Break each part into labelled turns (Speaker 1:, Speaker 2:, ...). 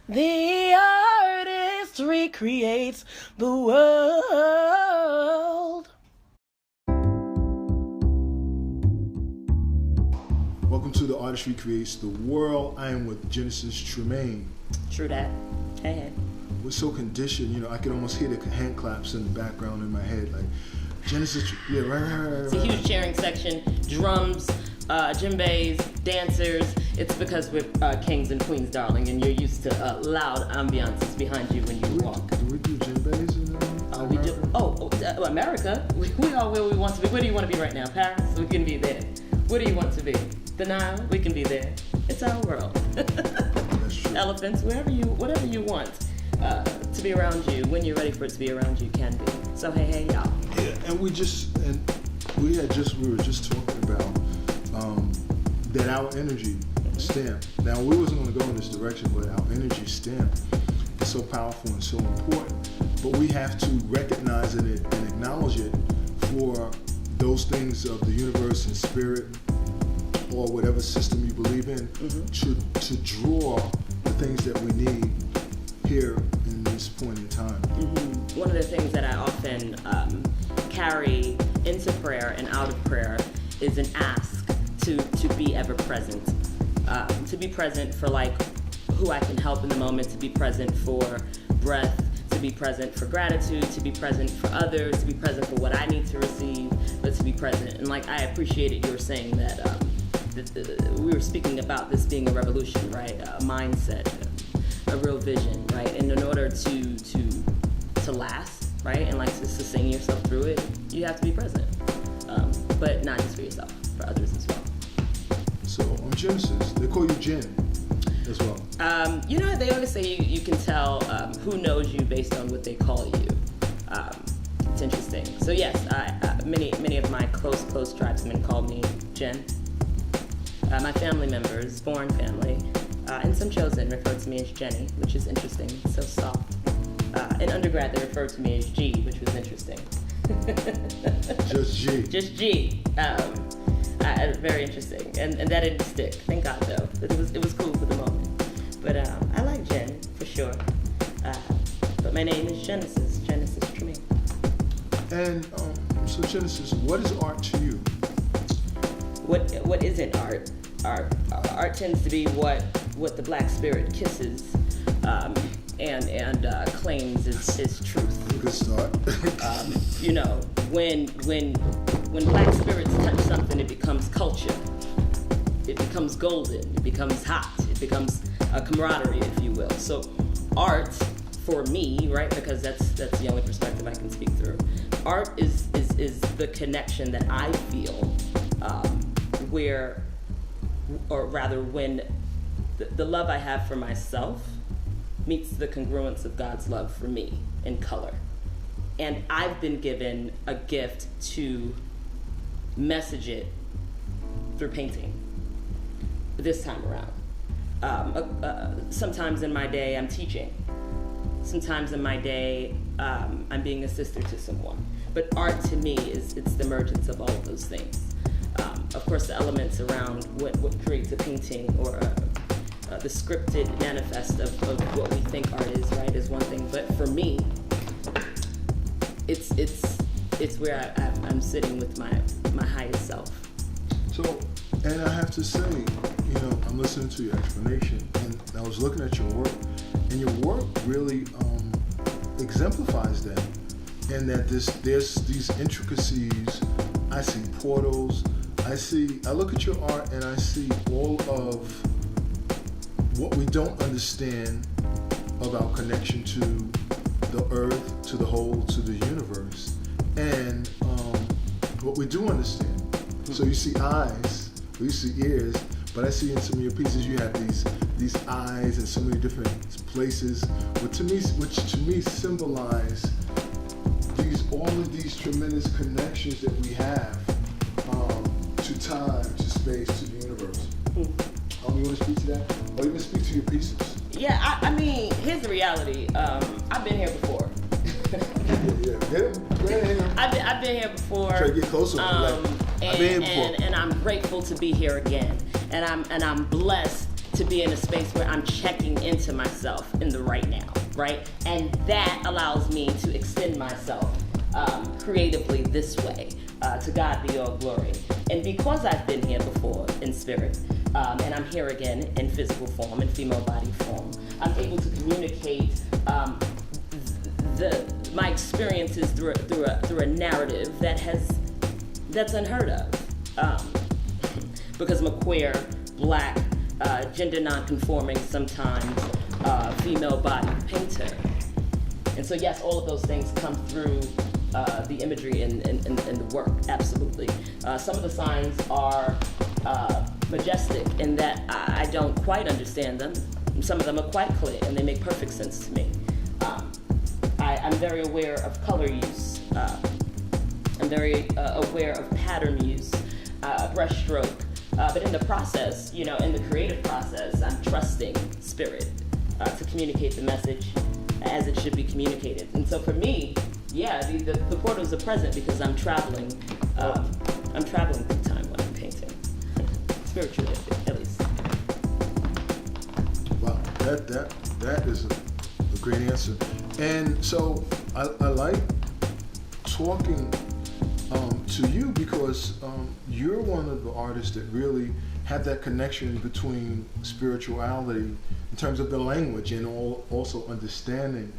Speaker 1: The artist recreates the world.
Speaker 2: Welcome to The Artist Recreates the World. I am with Genesis Tramaine.
Speaker 1: True that. Hey.
Speaker 2: We're so conditioned, I can almost hear the hand claps in the background in my head. Like, Genesis, yeah, right.
Speaker 1: It's a huge cheering section, drums, djembes, dancers. It's because we're kings and queens, darling, and you're used to loud ambiances behind you when you walk.
Speaker 2: Do we do djembes in
Speaker 1: We do. America. We are where we want to be. Where do you want to be right now? Paris? We can be there. Where do you want to be? The Nile? We can be there. It's our world.
Speaker 2: That's true.
Speaker 1: Elephants, whatever you want to be around you. When you're ready for it to be around you, can be. So hey, y'all.
Speaker 2: Yeah, and we were just talking about that our energy stamp. Now we wasn't going to go in this direction, but our energy stamp is so powerful and so important. But we have to recognize it and acknowledge it for those things of the universe and spirit, or whatever system you believe in, to draw the things that we need here in this point in time.
Speaker 1: One of the things that I often carry into prayer and out of prayer is an ask to be ever present. To be present for who I can help in the moment, to be present for breath, to be present for gratitude, to be present for others, to be present for what I need to receive, but to be present. And I appreciated you were saying that we were speaking about this being a revolution, right? A mindset, a real vision, right? And in order to last, right, and to sustain yourself through it, you have to be present, but not just for yourself, for others as well.
Speaker 2: So on Genesis, they call you Jen as well.
Speaker 1: They always say you can tell who knows you based on what they call you. It's interesting. So yes, many of my close tribesmen call me Jen. My family members, born family, and some chosen, refer to me as Jenny, which is interesting. So soft. In undergrad, they referred to me as G, which was interesting.
Speaker 2: Just G.
Speaker 1: Just G. Very interesting, and that didn't stick. Thank God, though. It was cool for the moment. But I like Jen for sure. But my name is Genesis Tramaine.
Speaker 2: And so Genesis, what is art to you?
Speaker 1: What isn't art? Art tends to be what the black spirit kisses and claims is truth.
Speaker 2: Good start.
Speaker 1: When black spirits touch something, it becomes culture. It becomes golden. It becomes hot. It becomes a camaraderie, if you will. So art, for me, right, because that's the only perspective I can speak through. Art is the connection that I feel when the love I have for myself meets the congruence of God's love for me in color. And I've been given a gift to message it through painting this time around. Sometimes in my day, I'm teaching. Sometimes in my day, I'm being a sister to someone. But art to me it's the emergence of all of those things. Of course, the elements around what creates a painting or the scripted manifest of what we think art is, right, is one thing. But for me, it's where I'm sitting with my highest self.
Speaker 2: So, and I have to say, I'm listening to your explanation, and I was looking at your work, and your work really exemplifies that. And that there's these intricacies. I see portals. I look at your art, and I see all of what we don't understand of our connection to the earth, to the whole, to the universe, and what we do understand. So you see eyes, you see ears, but I see in some of your pieces you have these eyes in so many different places, which to me symbolize all of these tremendous connections that we have to time, to space, to the universe. You want to speak to that, or even speak to your pieces?
Speaker 1: Yeah, I mean, here's the reality. I've been here before. I've been here before.
Speaker 2: Try to get closer. I've been here before.
Speaker 1: And I'm grateful to be here again. And I'm blessed to be in a space where I'm checking into myself in the right now, right? And that allows me to extend myself creatively this way. To God be all glory. And because I've been here before in spirit, and I'm here again in physical form, in female body form, I'm able to communicate my experiences through a narrative that's unheard of. Because I'm a queer, black, gender non-conforming, sometimes female body painter. And so yes, all of those things come through the imagery and the work, absolutely. Some of the signs are majestic in that I don't quite understand them. Some of them are quite clear and they make perfect sense to me. I'm very aware of color use. I'm very aware of pattern use, brush stroke. But in the process, in the creative process, I'm trusting spirit to communicate the message as it should be communicated. And so for me, yeah, the portals are present because I'm traveling. I'm traveling through time when I'm painting, spiritually at least.
Speaker 2: Wow, that is a great answer. And so I like talking to you because you're one of the artists that really have that connection between spirituality in terms of the language and also understanding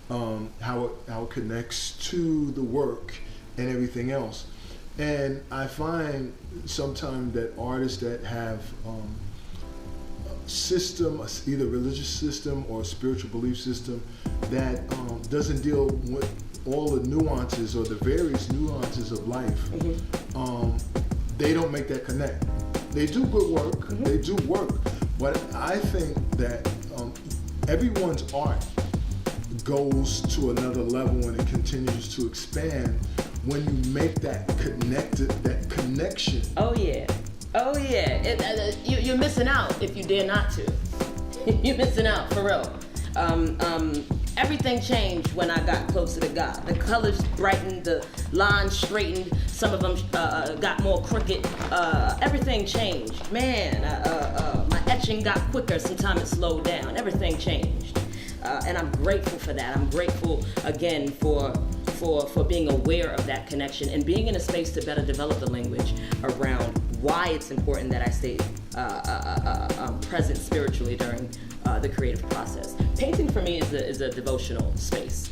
Speaker 2: how it connects to the work and everything else. And I find sometimes that artists that have system, either religious system or spiritual belief system that doesn't deal with all the nuances or the various nuances of life, they don't make that connect. They do good work, they do work, but I think that everyone's art goes to another level and it continues to expand when you make that connection.
Speaker 1: Oh yeah. You're missing out if you dare not to. You're missing out, for real. Everything changed when I got closer to God. The colors brightened, the lines straightened, some of them got more crooked. Everything changed. Man, my etching got quicker, sometimes it slowed down. Everything changed. And I'm grateful for that. I'm grateful, again, for being aware of that connection and being in a space to better develop the language around why it's important that I stay present spiritually during the creative process. Painting for me is a devotional space.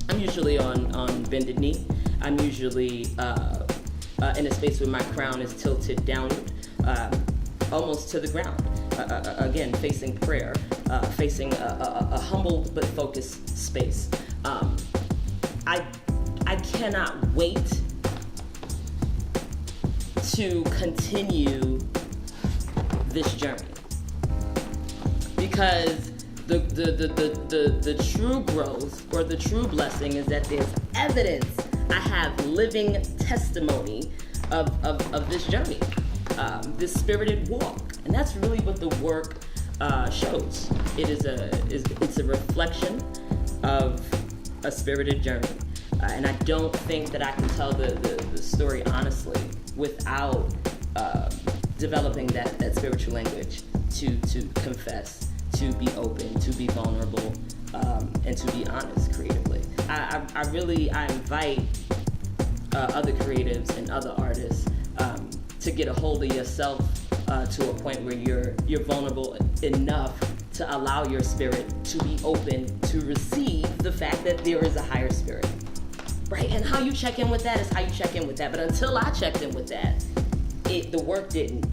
Speaker 1: I'm usually on bended knee. I'm usually in a space where my crown is tilted downward, almost to the ground. Again, facing prayer, facing a humbled but focused space. I cannot wait to continue this journey because the true growth or the true blessing is that there's evidence. I have living testimony of this journey, this spirited walk, and that's really what the work shows. It's a reflection of a spirited journey, and I don't think that I can tell the story honestly without developing that spiritual language to confess, to be open, to be vulnerable, and to be honest creatively. I invite other creatives and other artists to get a hold of yourself to a point where you're vulnerable enough to allow your spirit to be open to receive the fact that there is a higher spirit, right? And how you check in with that is how you check in with that. But until I checked in with that, the work didn't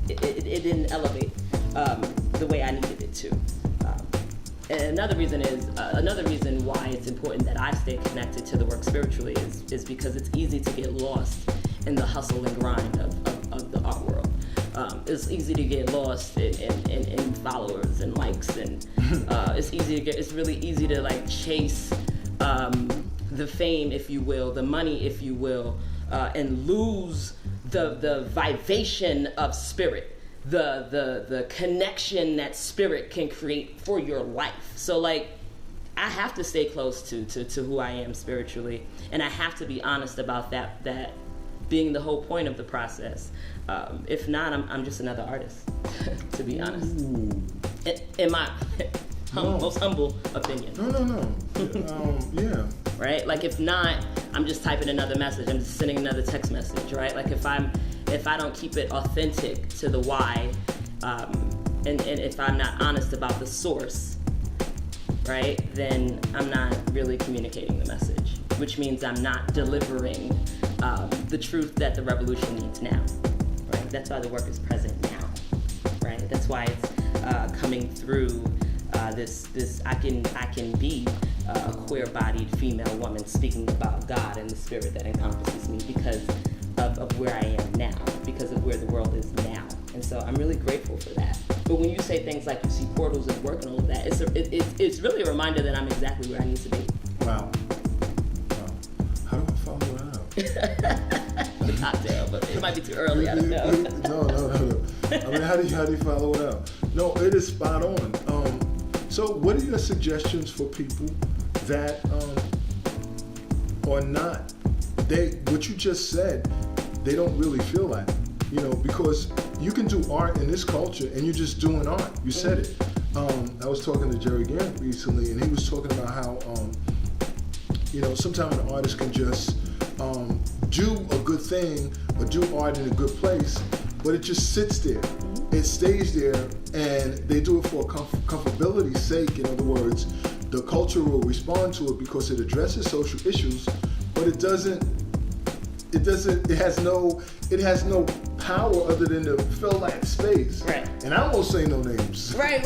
Speaker 1: elevate the way I needed it to. And another reason why it's important that I stay connected to the work spiritually is because it's easy to get lost in the hustle and grind of the art world. It's easy to get lost in followers and likes, and it's really easy to like chase the fame, if you will, the money, if you will, and lose the vibration of spirit. The connection that spirit can create for your life. So like, I have to stay close to who I am spiritually, and I have to be honest about that being the whole point of the process. If not, I'm just another artist, to be honest. In my most humble opinion.
Speaker 2: No. Yeah.
Speaker 1: Right? Like if not, I'm just typing another message. I'm just sending another text message, right? Like if I don't keep it authentic to the why, and if I'm not honest about the source, right, then I'm not really communicating the message, which means I'm not delivering the truth that the revolution needs now, right? That's why the work is present now, right? That's why it's coming through this I can be a queer-bodied female woman speaking about God and the spirit that encompasses me because of where I am now, because of where the world is now. And so I'm really grateful for that. But when you say things like you see portals at work and all of that, it's really a reminder that I'm exactly where I need to be.
Speaker 2: Wow. How do I follow that up?
Speaker 1: The cocktail, but it might be too early, I don't know.
Speaker 2: No. I mean, how do you follow it out? No, it is spot on. So what are your suggestions for people that are not, what you just said, they don't really feel like, because you can do art in this culture and you're just doing art. You said it. I was talking to Jerry Gant recently, and he was talking about how, sometimes an artist can just do a good thing or do art in a good place, but it just sits there. It stays there, and they do it for comfortability's sake. In other words, the culture will respond to it because it addresses social issues, but it has no power other than to fill that space.
Speaker 1: Right.
Speaker 2: And I won't say no names.
Speaker 1: Right.